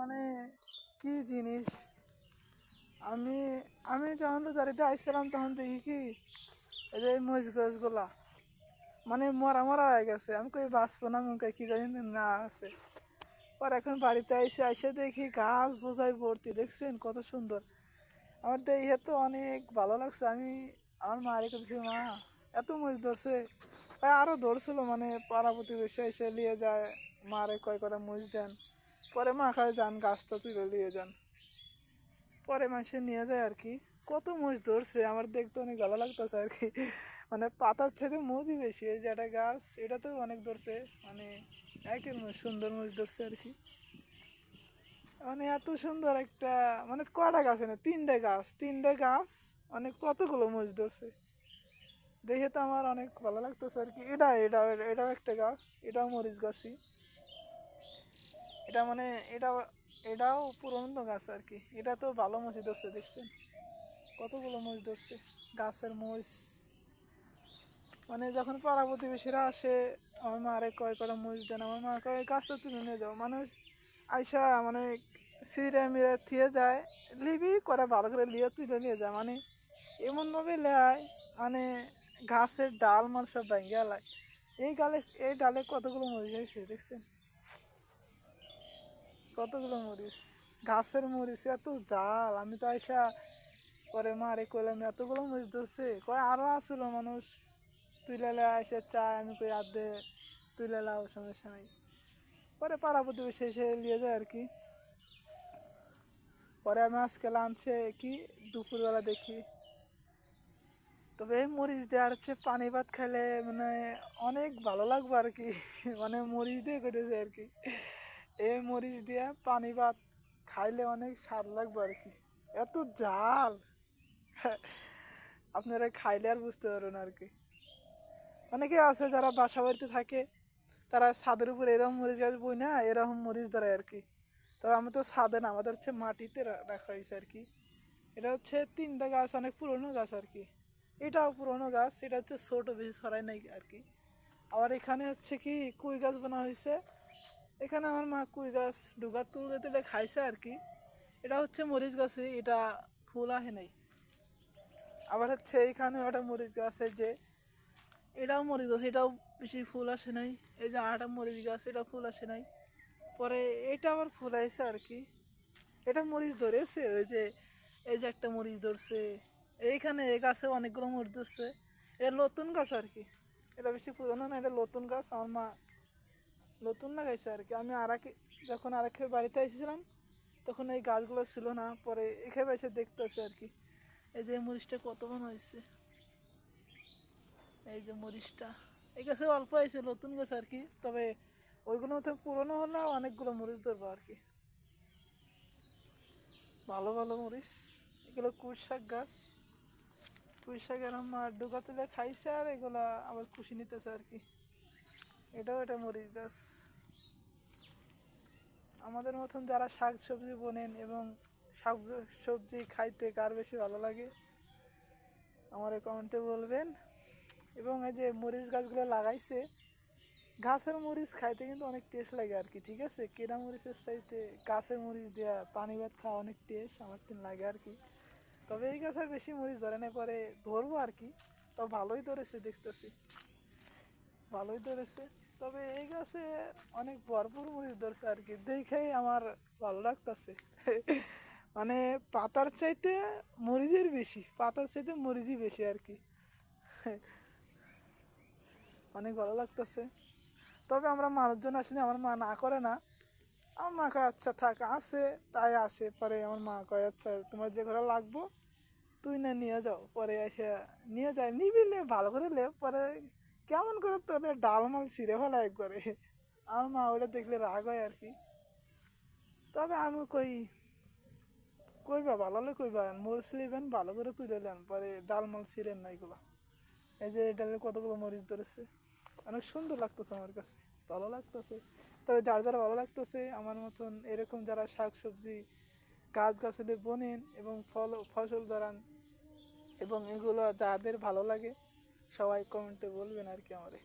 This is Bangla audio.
মানে কি জিনিস। আমি আমি যখন রোজারিতে আইছিলাম তখন দেখি কি এই যে মরিচ গাছগুলা মানে মরা মরা হয়ে গেছে। আমি কই বাঁচবো না, আমি কই কি জানি না আছে। পর এখন বাড়িতে আইসে দেখি গাছ বোঝাই ভর্তি, দেখছেন কত সুন্দর। আমার দেখে তো অনেক ভালো লাগছে। আমি আমার মারে করছি, মা এত মরিচ ধরছে। আরও ধরছিল, মানে পাড়া প্রতিবেশী এসে নিয়ে যায়, মারে কয় করে মরিচ দেন। পরে মা খায় যান গাছটা তুলে নিয়ে যান, পরে মাসে নিয়ে যায় আর কি। কত মোষ ধরছে, আমার দেখতে অনেক ভালো লাগতেছে আর কি। মানে পাতার ছেড়ে মোজই বেশি। এই যে একটা গাছ, এটাতেও অনেক ধরছে, মানে একের মোষ সুন্দর মোষ ধরছে আর কি। মানে এত সুন্দর একটা, মানে কয়টা গাছ না, তিনটে গাছ অনেক কতগুলো মোষ ধরছে। দেখে তো আমার অনেক ভালো লাগতেছে আর কি। এটাও একটা গাছ, এটাও মরিচ গাছই। এটা মানে এটা এটাও পুরনো গাছ আর কি। এটা তো ভালো মরিচ ধরছে, দেখছেন কতগুলো মরিচ ধরছে, গাছের মরিচ। মানে যখন পাড়া প্রতিবেশীরা আসে, আমার মারে কয় করে মরিচ দেন, আমার মা কয় গাছটা তুলে নিয়ে যাও। মানুষ আইসা মানে সিরে মিরে থিয়ে যায়, লিবি করে ভালো করে লিয়ে তুলে নিয়ে যায়। মানে এমনভাবে লেয়, মানে গাছের ডাল মাল সব ভেঙে এলায়। এই ডালে কতগুলো মরিচ হয়েছে, দেখছেন কতগুলো মরিচ, গাছের মরিচ এত জাল। আমি তো আইসা পরে মারে কইলাম এতগুলো মরিচ ধরছে, কয় আরও আসলো মানুষ তুলে এসে চায়। আমি কই আর দে, তুলে লাও, সমস্যা নাই। পরে পাড়া প্রতিবেশী এসে নিয়ে যায় আর কি। পরে আমি আজকে লাঞ্চে কি দুপুরবেলা দেখি, তবে এই মরিচ দেওয়ার হচ্ছে পানি ভাত খাইলে মানে অনেক ভালো লাগবে আর কি। মানে মরিচ দিয়ে করেছে আর কি। এই মরিচ দিয়ে পানি ভাত খাইলে অনেক স্বাদ লাগবে আর কি। এত জাল, আপনারা খাইলে আর বুঝতে পারবেন আর কি। অনেকে আছে যারা বাসা বাড়িতে থাকে, তারা ছাদের উপরে এরকম মরিচ গাছ বই না, এরকম মরিচ ধরে আর কি। তবে আমি তো ছাদে না, আমাদের হচ্ছে মাটিতে রাখা হয়েছে আর কি। এটা হচ্ছে তিনটা গাছ, অনেক পুরনো গাছ আর কি। এটাও পুরনো গাছ, এটা হচ্ছে ছোট, বেশি ছড়াই নাই আর কি। আবার এখানে হচ্ছে কি কুই গাছ বানা হয়েছে। এখানে আমার মা কুই গাছ ডুগার তুলে তুলে খাইছে আর কি। এটা হচ্ছে মরিচ গাছে, এটা ফুল আহে নাই। আবার হচ্ছে এইখানে একটা মরিচ গাছ, এই যে এটাও মরিচ গাছ, এটাও বেশি ফুল আসে নাই। এই যে আটা মরিচ গাছ, এটা ফুল আসে নাই। পরে এটা আবার ফুল আইছে আর কি। এটা মরিচ ধরেছে, ওই যে এই যে একটা মরিচ ধরছে। এইখানে এই গাছে অনেকগুলো মরিচ ধরছে। এটা নতুন গাছ আর কি, এটা বেশি পুরনো না, এটা নতুন গাছ। আমার মা নতুন লাগাইছে আর কি। আমি যখন আরেকের বাড়িতে এসেছিলাম তখন এই গাছগুলো ছিল না, পরে এখানে এসে দেখতেছে আর কি। এই যে মরিচটা কত মনে হয়েছে, এই যে মরিচটা এই গাছে অল্প হয়েছে, নতুন গাছ আর কি। তবে ওইগুলো তো পুরনো হলে অনেকগুলো মরিচ ধরবো আর কি, ভালো ভালো মরিচ। এগুলো কুশ শাক গাছ, পুঁই শাক এরম ডুগা তুলে খাইছে, আর এগুলা আবার খুশি নিতেছে আর কি। এটাও এটা মরিচ গাছ। আমাদের মতন যারা শাক সবজি বোনেন এবং শাক সবজি খাইতে কার বেশি ভালো লাগে, আমার কমেন্টে বলবেন। এবং এই যে মরিচ গাছগুলো লাগাইছে, গাছের মরিচ খাইতে কিন্তু অনেক টেস্ট লাগে আর কি। ঠিক আছে, কেনা মরিচের চাইতে গাছের মরিচ দেওয়া পানি ভাত খাওয়া অনেক টেস্ট আমার দিন লাগে আর কি। তবে এই গাছের বেশি মরিচ ধরে না, পরে ধরবো আর কি। তবে ভালোই ধরেছে, দেখতেছি ভালোই ধরেছে। তবে এই গাছে অনেক ভরপুর মরিচ ধরছে আর কি, দেখেই আমার ভালো লাগতেছে। মানে পাতার চাইতে মরিচের বেশি, পাতার চাইতে মরিচই বেশি আর কি। অনেক ভালো লাগতেছে। তবে আমরা মানুষজন আসলে আমার মা না করে না। আমার মা কয় আচ্ছা থাক, আসে তাই আসে। পরে আমার মা কয় আচ্ছা তোমার যে ঘরে লাগবো তুই না নিয়ে যাও। পরে এসে নিয়ে যায়, নিবিলে ভালো করে লে। পরে কেমন করে তোদের ডালমাল ছিঁড়ে ফেলা একবারে। আমার মা ওটা দেখলে রাগ হয় আর কি। তবে আমি কইবা ভালো হলে কইবা মরিচ লিবেন, ভালো করে তুলে নেন, পরে ডালমাল ছিঁড়েন না এগুলো। এই যে ডালে কতগুলো মরিচ ধরেছে, অনেক সুন্দর লাগতেছে আমার কাছে, ভালো লাগতেছে। তবে যার যারা ভালো লাগতেছে আমার মতন এরকম যারা শাক সবজি গাছগাছালি বোনেন এবং ফসল ধরান, এবং এগুলো যাদের ভালো লাগে সবাই কমেন্টে বলবেন আর কি আমারে।